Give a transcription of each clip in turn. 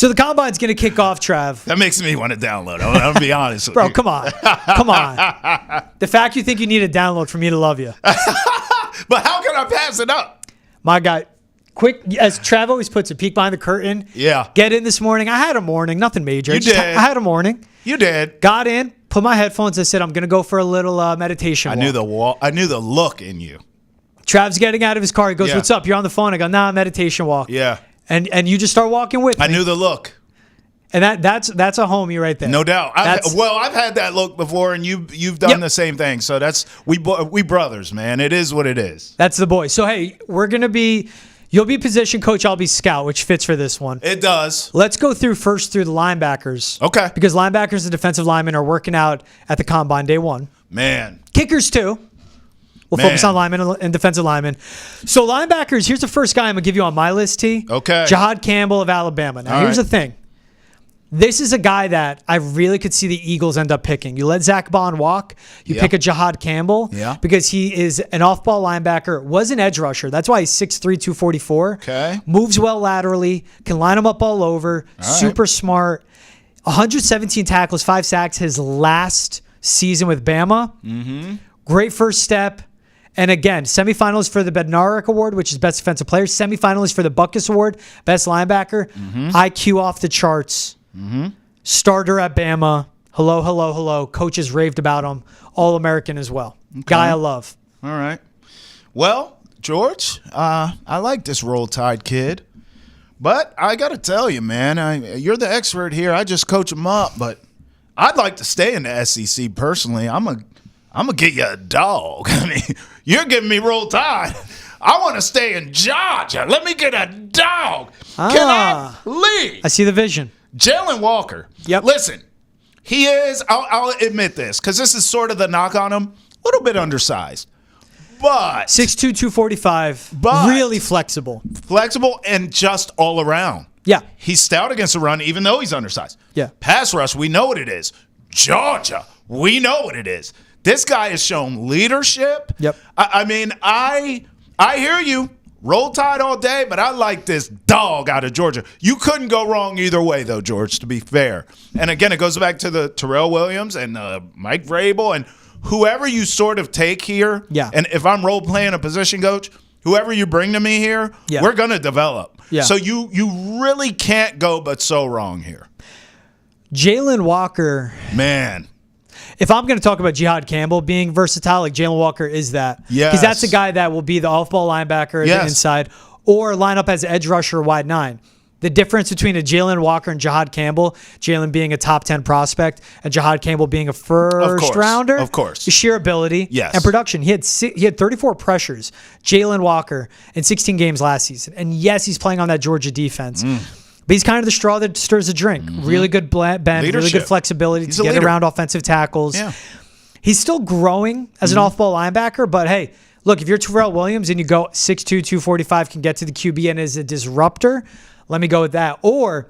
So the Combine's going to kick off, Trav. That makes me want to download. I'm going to be honest with Bro, you. come on. Come on. The fact you think you need a download for me to love you. But how can I pass it up? My guy, quick, as Trav always puts it, peek behind the curtain. Yeah. Get in this morning. I had a morning, nothing major. You did. I had a morning. You did. Got in, put my headphones. I said, I'm going to go for a little meditation walk. I knew the look in you. Trav's getting out of his car. He goes, Yeah. what's up? You're on the phone. I go, nah, meditation walk. Yeah. And you just start walking with me. I knew the look. And that's a homie right there. No doubt. I've had that look before, and you've done the same thing. So that's we brothers, man. It is what it is. That's the boy. So hey, you'll be position coach. I'll be scout, which fits for this one. It does. Let's go through the linebackers. Okay. Because linebackers and defensive linemen are working out at the Combine day one. Man. Kickers too. We'll focus on linemen and defensive linemen. So linebackers, here's the first guy I'm going to give you on my list, T. Okay. Jahad Campbell of Alabama. Now, here's the thing. This is a guy that I really could see the Eagles end up picking. You let Zach Bond walk. You pick a Jahad Campbell because he is an off-ball linebacker, was an edge rusher. That's why he's 6'3", 244. Okay. Moves well laterally, can line him up all over, super smart. 117 tackles, 5 sacks his last season with Bama. Mm-hmm. Great first step. And again, semifinals for the Bednarik Award, which is Best Defensive Player. Semifinalist for the Butkus Award, Best Linebacker. Mm-hmm. IQ off the charts. Mm-hmm. Starter at Bama. Hello. Coaches raved about him. All-American as well. Okay. Guy I love. All right. Well, George, I like this Roll Tide kid. But I got to tell you, man, you're the expert here. I just coach him up. But I'd like to stay in the SEC personally. I'm going to get you a dog. I mean, you're giving me Roll Tide. I want to stay in Georgia. Let me get a dog. Can I leave? I see the vision. Jalen Walker. Yep. Listen, he is, I'll admit this, because this is sort of the knock on him, a little bit undersized. But 6'2", 245. But really flexible. Flexible and just all around. Yeah. He's stout against the run, even though he's undersized. Yeah. Pass rush, we know what it is. Georgia, we know what it is. This guy has shown leadership. Yep. I mean, I hear you. Roll Tide all day, but I like this dog out of Georgia. You couldn't go wrong either way, though, George, to be fair. And again, it goes back to the Terrell Williams and Mike Vrabel and whoever you sort of take here. Yeah. And if I'm role-playing a position coach, whoever you bring to me here, we're going to develop. Yeah. So you really can't go but so wrong here. Jalen Walker. Man. If I'm going to talk about Jahad Campbell being versatile, like Jalen Walker is that. Yes. Because that's a guy that will be the off-ball linebacker the inside or line up as edge rusher or wide 9. The difference between a Jalen Walker and Jahad Campbell, Jalen being a top 10 prospect and Jahad Campbell being a first rounder, of course, is sheer ability and production. He had 34 pressures, Jalen Walker, in 16 games last season. And yes, he's playing on that Georgia defense. But he's kind of the straw that stirs the drink. Mm-hmm. Really good bend, really good flexibility to get around offensive tackles. Yeah. He's still growing as an off-ball linebacker, but hey, look, if you're Terrell Williams and you go 6'2", 245, can get to the QB and is a disruptor, let me go with that. Or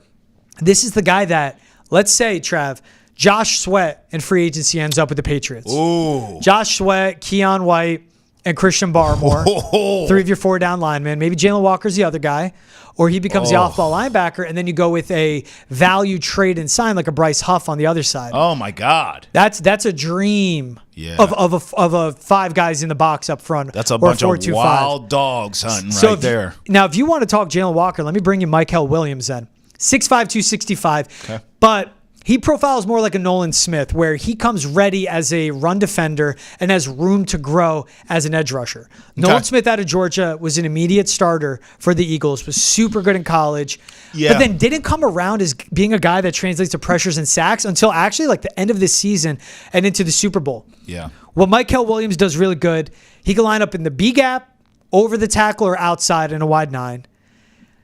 this is the guy that, let's say, Trav, Josh Sweat in free agency ends up with the Patriots. Ooh. Josh Sweat, Keon White, and Christian Barmore, 3 of your 4 down linemen. Maybe Jalen Walker's the other guy. Or he becomes the off-ball linebacker, and then you go with a value trade and sign like a Bryce Huff on the other side. Oh, my God. That's a dream of a 5 guys in the box up front. That's a bunch of wild dogs hunting there. Now, if you want to talk Jalen Walker, let me bring you Michael Williams then. 6'5", 265. Okay. But he profiles more like a Nolan Smith, where he comes ready as a run defender and has room to grow as an edge rusher. Nolan Smith out of Georgia was an immediate starter for the Eagles, was super good in college, but then didn't come around as being a guy that translates to pressures and sacks until actually like the end of this season and into the Super Bowl. Yeah. What Michael Williams does really good, he can line up in the B gap, over the tackle, or outside in a wide 9.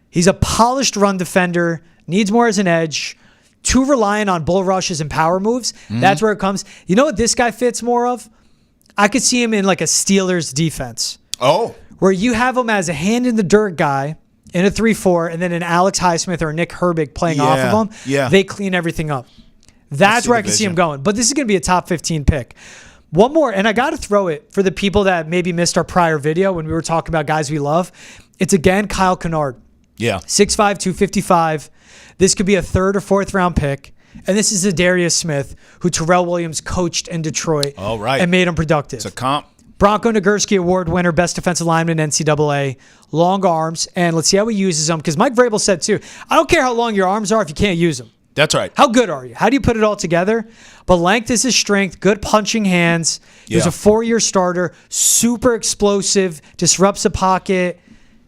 He's a polished run defender, needs more as an edge, too reliant on bull rushes and power moves. That's where it comes. You know what this guy fits more of? I could see him in like a Steelers defense. Oh. Where you have him as a hand-in-the-dirt guy in a 3-4, and then an Alex Highsmith or a Nick Herbig playing off of him. Yeah. They clean everything up. That's where I can see him going. But this is going to be a top 15 pick. One more, and I got to throw it for the people that maybe missed our prior video when we were talking about guys we love. It's again Kyle Kennard. Yeah. 6'5", 255. This could be a 3rd or 4th round pick. And this is Darius Smith, who Terrell Williams coached in Detroit and made him productive. It's a comp. Bronco Nagurski Award winner, best defensive lineman in NCAA, long arms, and let's see how he uses them. Because Mike Vrabel said too, I don't care how long your arms are if you can't use them. That's right. How good are you? How do you put it all together? But length is his strength, good punching hands. He's a 4-year starter, super explosive, disrupts the pocket.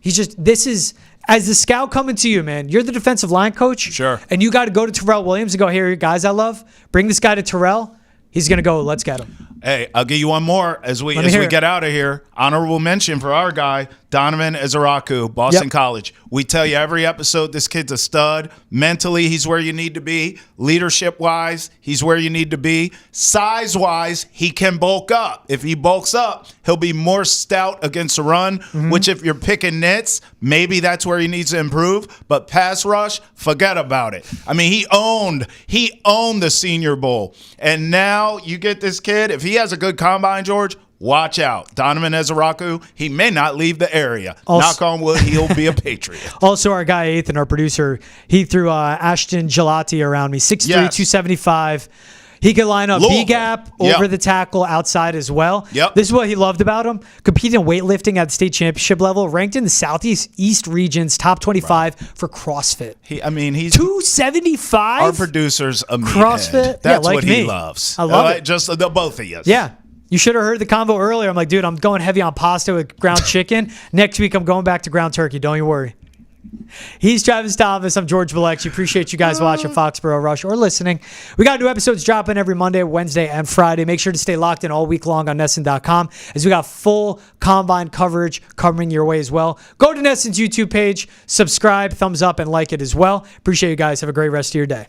This is, as the scout coming to you, man, you're the defensive line coach. Sure. And you got to go to Terrell Williams and go, here, guys I love, bring this guy to Terrell. He's going to go, let's get him. Hey, I'll give you one more as we get out of here. Honorable mention for our guy, Donovan Ezaraku, Boston College. We tell you every episode this kid's a stud. Mentally, he's where you need to be. Leadership-wise, he's where you need to be. Size-wise, he can bulk up. If he bulks up, he'll be more stout against the run, which if you're picking nits, maybe that's where he needs to improve. But pass rush, forget about it. I mean, he owned the Senior Bowl. And now you get this kid, if he has a good combine, George, watch out. Donovan Ezaraku, he may not leave the area. Also, knock on wood, he'll be a Patriot. Also, our guy, Ethan, our producer, he threw Ashton Gelati around me, 6'3", 275. He could line up B-gap over the tackle outside as well. This is what he loved about him. Competing in weightlifting at the state championship level, ranked in the Southeast region's top 25 for CrossFit. He's 275? Our producer's a meathead. CrossFit? That's like what me. he loves. I love it. Just the both of you. Yeah. You should have heard the convo earlier. I'm like, dude, I'm going heavy on pasta with ground chicken. Next week, I'm going back to ground turkey. Don't you worry. He's Travis Thomas. I'm George Valex. Appreciate you guys watching Foxborough Rush or listening. We got new episodes dropping every Monday, Wednesday, and Friday. Make sure to stay locked in all week long on Nesson.com as we got full combine coverage coming your way as well. Go to Nesson's YouTube page, subscribe, thumbs up, and like it as well. Appreciate you guys. Have a great rest of your day.